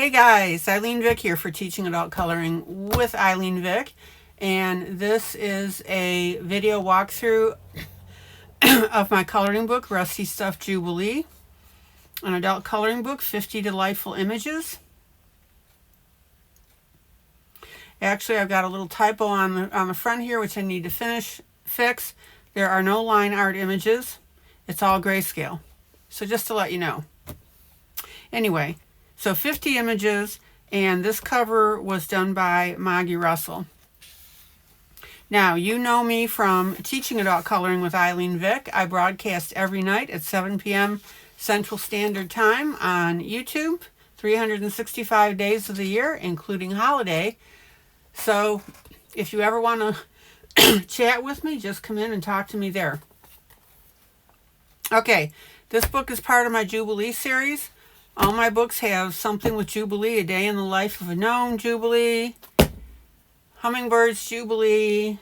Hey guys, ILene Vick here for Teaching Adult Coloring with ILene Vick, and this is a video walkthrough of my coloring book, Rusty Stuff Jubilee, an adult coloring book, 50 delightful images. Actually, I've got a little typo on the front here, which I need to fix. There are no line art images. It's all grayscale. So just to let you know. Anyway, so 50 images, and this cover was done by Maggie Russell. Now, you know me from Teaching Adult Coloring with ILene Vick. I broadcast every night at 7 p.m. Central Standard Time on YouTube, 365 days of the year, including holiday. So if you ever want to chat with me, just come in and talk to me there. Okay, this book is part of my Jubilee series. All my books have something with Jubilee: a day in the life of a gnome Jubilee, hummingbirds Jubilee,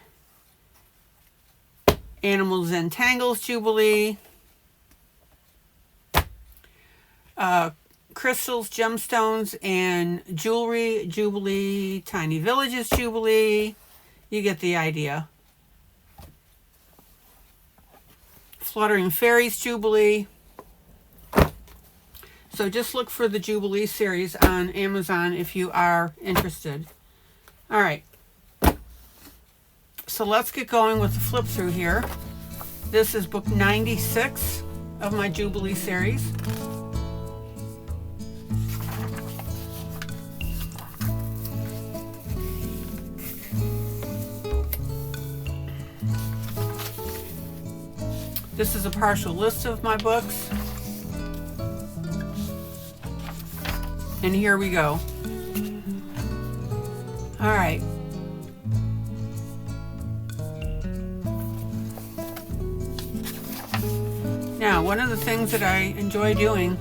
animals and tangles Jubilee, crystals, gemstones, and jewelry Jubilee, tiny villages Jubilee. You get the idea. Fluttering fairies Jubilee. So just look for the Jubilee series on Amazon if you are interested. All right. So let's get going with the flip through here. This is book 96 of my Jubilee series. This is a partial list of my books. And here we go. All right. Now, one of the things that I enjoy doing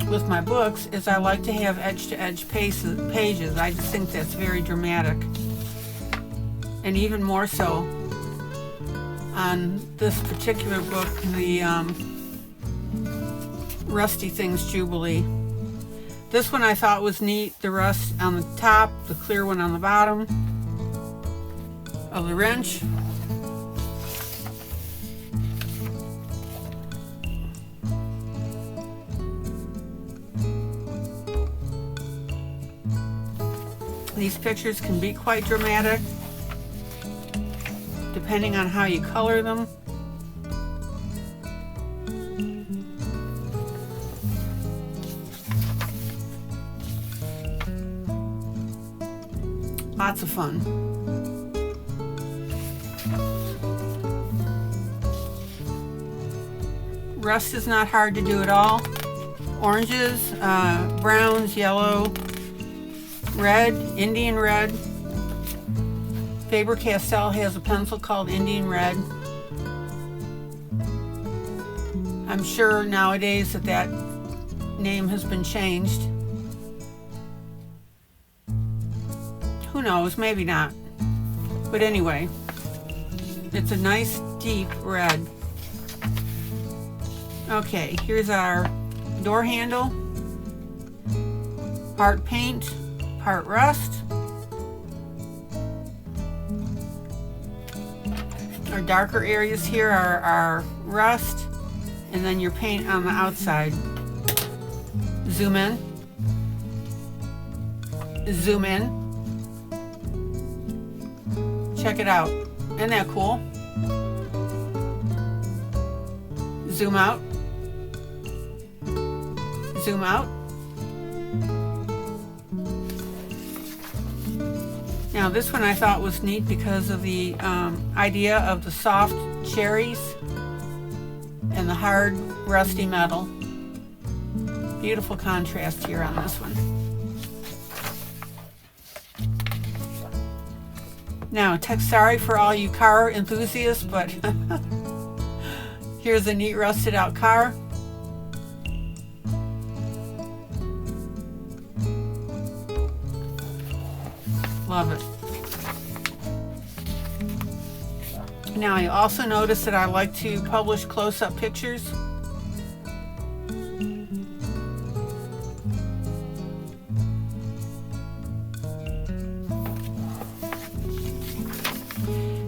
with my books is I like to have edge-to-edge pages. I just think that's very dramatic. And even more so on this particular book, the Rusty Things Jubilee. This one I thought was neat. The rust on the top, the clear one on the bottom of the wrench. These pictures can be quite dramatic, depending on how you color them. Lots of fun. Rust is not hard to do at all. Oranges, browns, yellow, red, Indian red. Faber-Castell has a pencil called Indian Red. I'm sure nowadays that name has been changed. Who knows, maybe not. But anyway, it's a nice deep red. Okay, here's our door handle. Part paint, part rust. Our darker areas here are rust, and then your paint on the outside. Zoom in. Zoom in. Check it out. Isn't that cool? Zoom out. Zoom out. Now this one I thought was neat because of the idea of the soft cherries and the hard rusty metal. Beautiful contrast here on this one. Now, sorry for all you car enthusiasts, but here's a neat rusted out car. Love it. Now you also notice that I like to publish close-up pictures.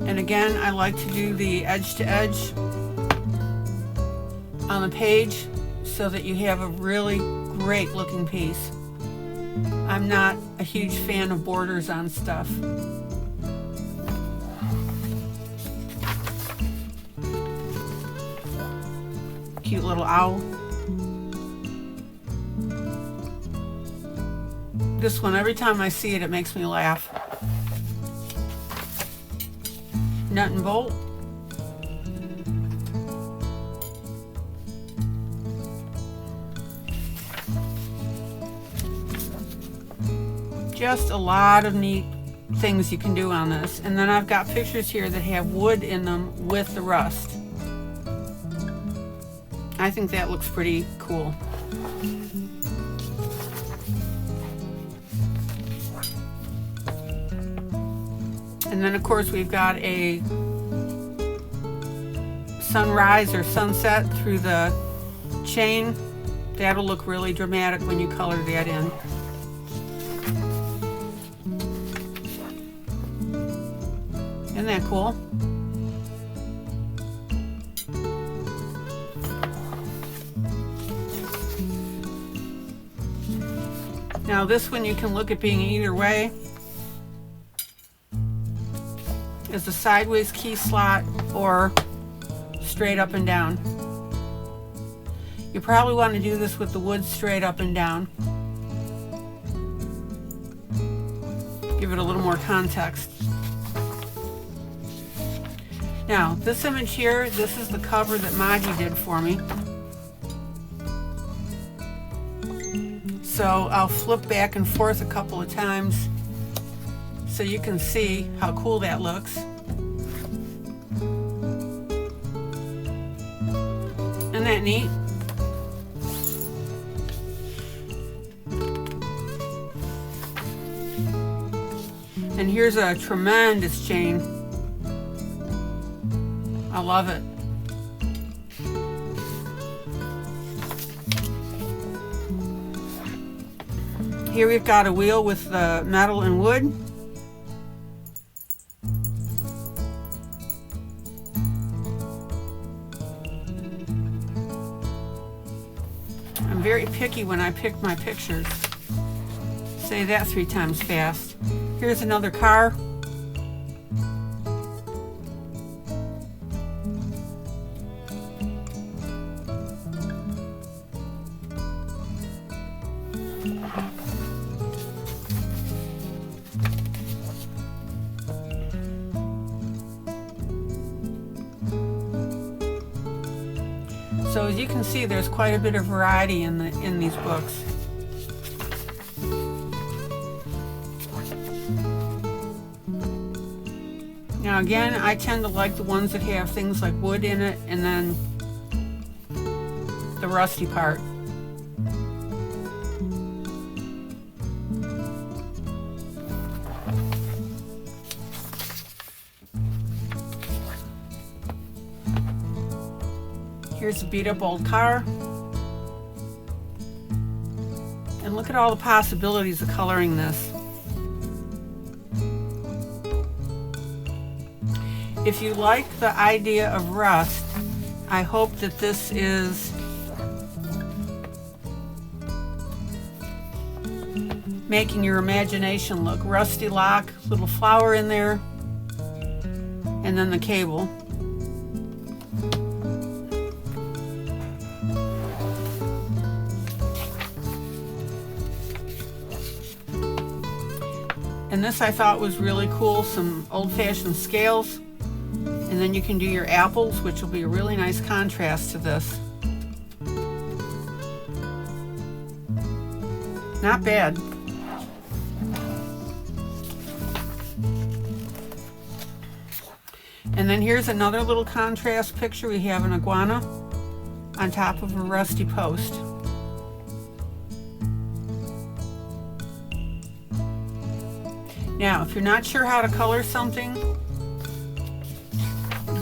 And again, I like to do the edge to edge on the page so that you have a really great looking piece. I'm not a huge fan of borders on stuff. Cute little owl. This one, every time I see it, it makes me laugh. Nut and bolt. Just a lot of neat things you can do on this. And then I've got pictures here that have wood in them with the rust. I think that looks pretty cool. And then of course we've got a sunrise or sunset through the chain. That'll look really dramatic when you color that in. Isn't that cool? Now this one you can look at being either way. Is the sideways key slot or straight up and down. You probably want to do this with the wood straight up and down. Give it a little more context. Now this image here, this is the cover that Maggie did for me. So I'll flip back and forth a couple of times so you can see how cool that looks. Isn't that neat? And here's a tremendous chain. I love it. Here we've got a wheel with the metal and wood. I'm very picky when I pick my pictures. Say that 3 times fast. Here's another car. So as you can see, there's quite a bit of variety in these books. Now again, I tend to like the ones that have things like wood in it and then the rusty part. Here's a beat up old car. And look at all the possibilities of coloring this. If you like the idea of rust, I hope that this is making your imagination look. Rusty lock, little flower in there, and then the cable. And this I thought was really cool, some old-fashioned scales. And then you can do your apples, which will be a really nice contrast to this. Not bad. And then here's another little contrast picture. We have an iguana on top of a rusty post. Now, if you're not sure how to color something,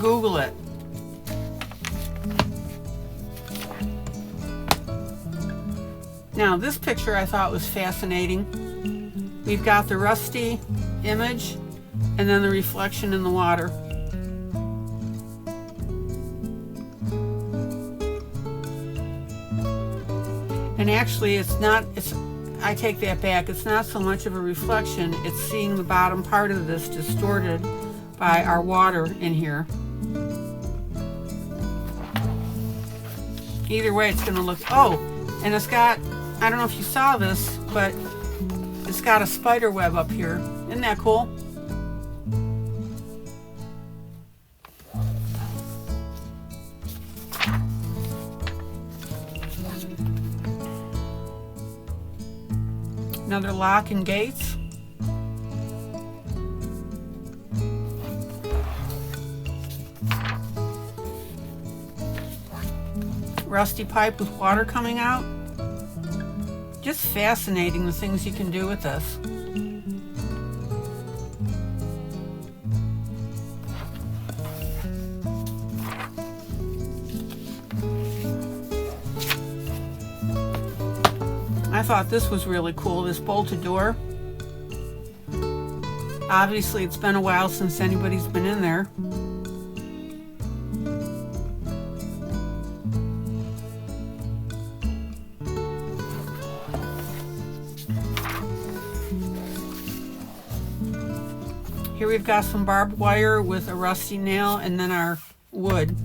Google it. Now this picture I thought was fascinating. We've got the rusty image and then the reflection in the water. And actually I take that back, it's not so much of a reflection, it's seeing the bottom part of this distorted by our water in here. Either way it's going to look, oh, and it's got, I don't know if you saw this, but it's got a spider web up here. Isn't that cool? Another lock and gates. Rusty pipe with water coming out. Just fascinating, the things you can do with this. I thought this was really cool, this bolted door. Obviously it's been a while since anybody's been in there. Here we've got some barbed wire with a rusty nail and then our wood.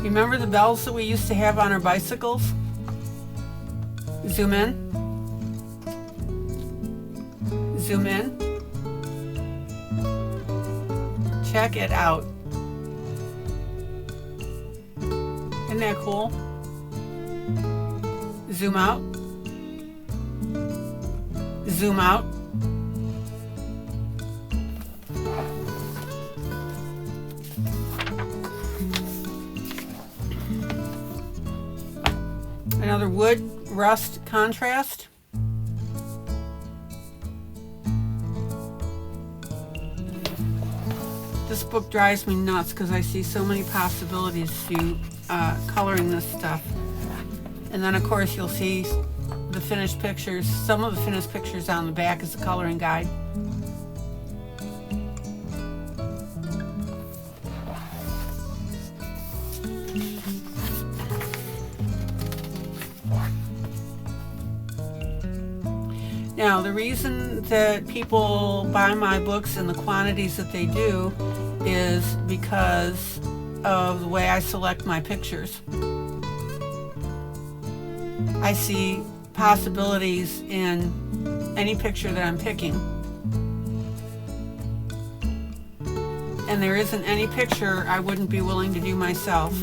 Remember the bells that we used to have on our bicycles? Zoom in. Zoom in. Check it out. Isn't that cool? Zoom out. Zoom out. Another wood rust contrast. This book drives me nuts because I see so many possibilities to coloring this stuff. And then of course you'll see the finished pictures. Some of the finished pictures on the back is the coloring guide. Now, the reason that people buy my books in the quantities that they do is because of the way I select my pictures. I see possibilities in any picture that I'm picking. And there isn't any picture I wouldn't be willing to do myself.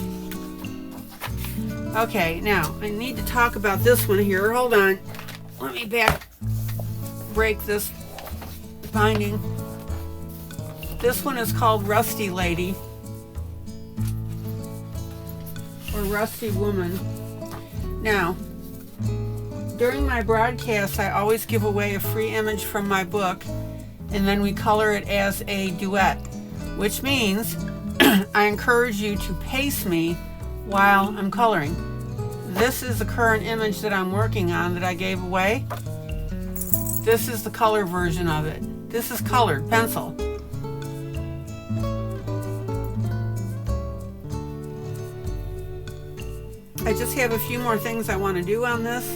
Okay, now, I need to talk about this one here. Hold on. Let me break this binding. This one is called Rusty Lady or Rusty Woman. Now, during my broadcasts, I always give away a free image from my book, and then we color it as a duet, which means I encourage you to pace me while I'm coloring. This is the current image that I'm working on that I gave away. This is the color version of it. This is colored pencil. I just have a few more things I want to do on this,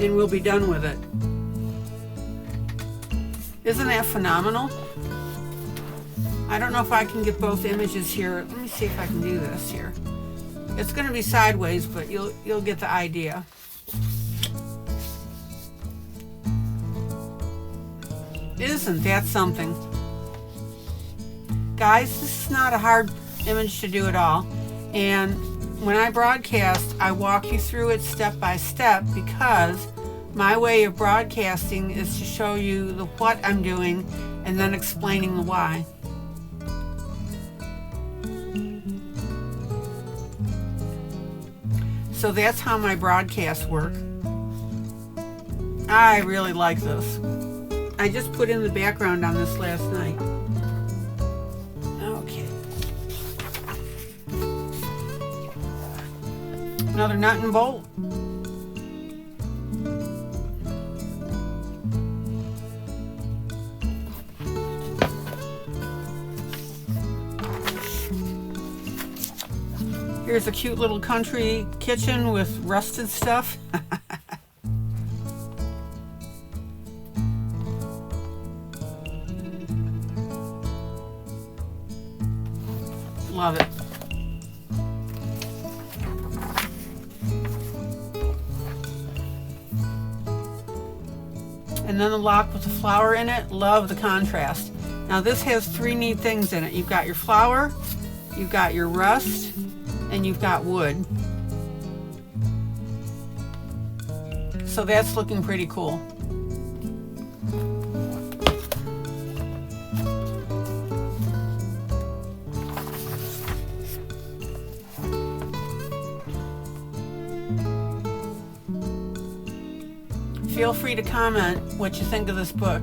and we'll be done with it. Isn't that phenomenal? I don't know if I can get both images here. Let me see if I can do this here. It's going to be sideways, but you'll get the idea. Isn't that something? Guys, this is not a hard image to do at all. And when I broadcast, I walk you through it step by step because my way of broadcasting is to show you the what I'm doing and then explaining the why. So that's how my broadcasts work. I really like this. I just put in the background on this last night. Okay. Another nut and bolt. Here's a cute little country kitchen with rusted stuff. Love it. And then the lock with the flower in it. Love the contrast. Now this has three neat things in it. You've got your flower, you've got your rust, and you've got wood. So that's looking pretty cool. Feel free to comment what you think of this book.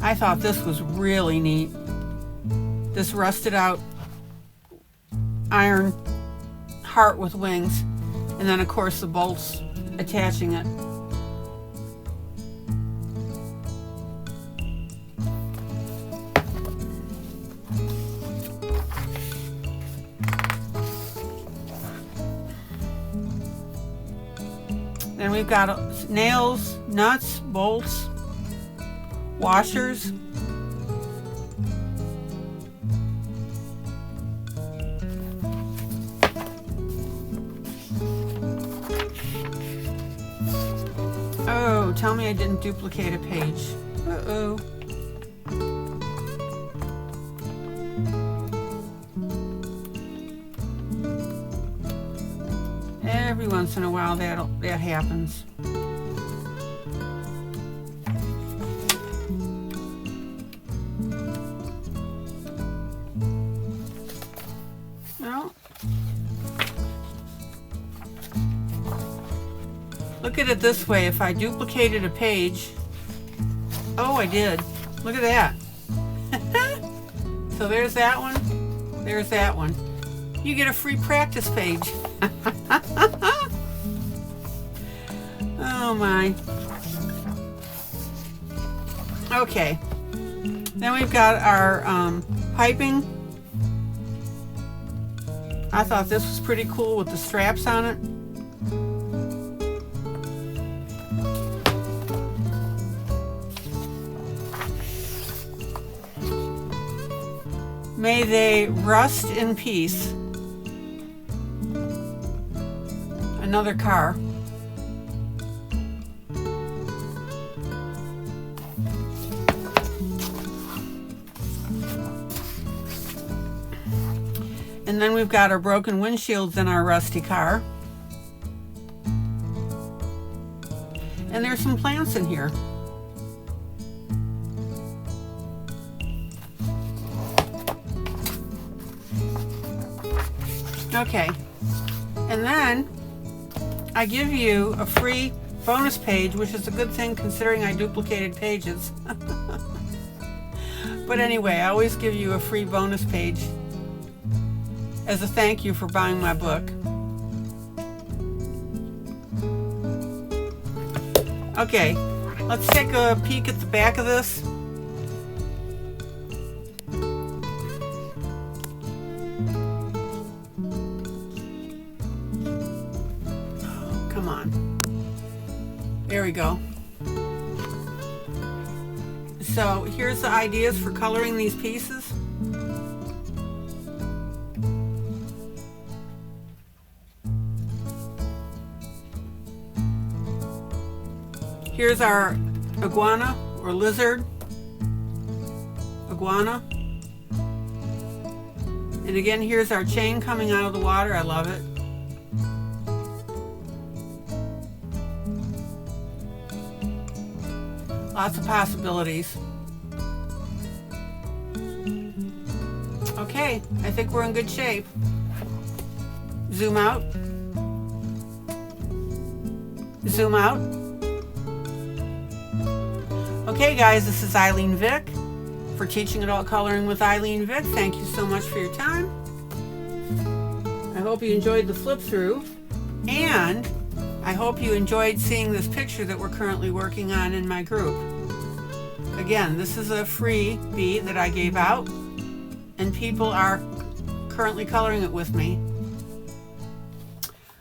I thought this was really neat. This rusted out iron heart with wings, and then of course the bolts attaching it. Then we've got nails, nuts, bolts, washers. Oh, tell me I didn't duplicate a page. Uh-oh. Every once in a while that happens. Well, look at it this way. If I duplicated a page, oh, I did. Look at that. So there's that one. There's that one. You get a free practice page. Oh my. Okay. Then we've got our piping. I thought this was pretty cool with the straps on it. May they rust in peace. Another car. And then we've got our broken windshields in our rusty car. And there's some plants in here. Okay. And then I give you a free bonus page, which is a good thing considering I duplicated pages. But anyway, I always give you a free bonus page as a thank you for buying my book. Okay, let's take a peek at the back of this. Oh, come on. There we go. So here's the ideas for coloring these pieces. Here's our iguana or lizard. iguana. And again, here's our chain coming out of the water. I love it. Lots of possibilities. Okay, I think we're in good shape. Zoom out. Zoom out. Okay guys, this is ILene Vick for Teaching Adult Coloring with ILene Vick. Thank you so much for your time. I hope you enjoyed the flip through, and I hope you enjoyed seeing this picture that we're currently working on in my group. Again, this is a freebie that I gave out, and people are currently coloring it with me.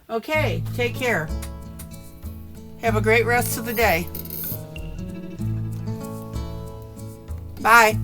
Okay, take care. Have a great rest of the day. Bye.